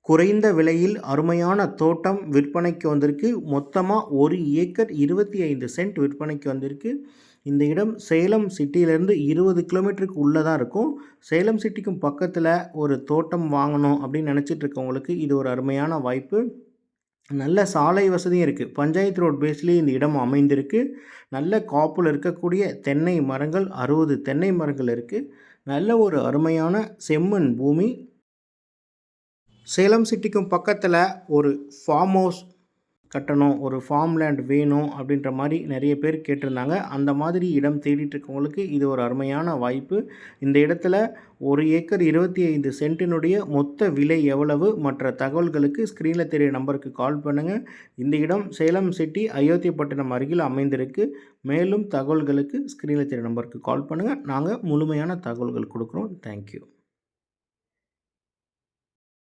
குறைந்த விலையில் அருமையான தோட்டம் விற்பனைக்கு வந்திருக்கு. மொத்தமாக 1 ஏக்கர் 25 சென்ட் விற்பனைக்கு வந்திருக்கு. இந்த இடம் சேலம் சிட்டியிலேருந்து 20 கிலோமீட்டருக்கு உள்ளே தான் இருக்கும். சேலம் சிட்டிக்கும் பக்கத்தில் ஒரு தோட்டம் வாங்கணும் அப்படின்னு நினச்சிட்டு இருக்கவங்களுக்கு இது ஒரு அருமையான வாய்ப்பு. நல்ல சாலை வசதியும் இருக்குது. பஞ்சாயத்து ரோட் பேஸ்லேயே இந்த இடம் அமைந்திருக்கு. நல்ல காப்பில் இருக்கக்கூடிய தென்னை மரங்கள் 60 தென்னை மரங்கள் இருக்குது. நல்ல ஒரு அருமையான செம்மண் பூமி. சேலம் சிட்டிக்கும் பக்கத்தில் ஒரு ஃபார்ம் ஹவுஸ் கட்டணும், ஒரு ஃபார்ம் லேண்ட் வேணும் அப்படின்ற மாதிரி நிறைய பேர் கேட்டிருந்தாங்க. அந்த மாதிரி இடம் தேடிட்டு இருக்கவங்களுக்கு இது ஒரு அருமையான வாய்ப்பு. இந்த இடத்துல 1 ஏக்கர் 25 சென்ட்டினுடைய மொத்த விலை எவ்வளவு மற்ற தகவல்களுக்கு ஸ்க்ரீனில் தெரிய நம்பருக்கு கால் பண்ணுங்கள். இந்த இடம் சேலம் சிட்டி அயோத்தியப்பட்டினம் அருகில் அமைந்திருக்கு. மேலும் தகவல்களுக்கு ஸ்க்ரீனில் தெரிய நம்பருக்கு கால் பண்ணுங்கள். நாங்கள் முழுமையான தகவல்கள் கொடுக்குறோம். தேங்க்யூ.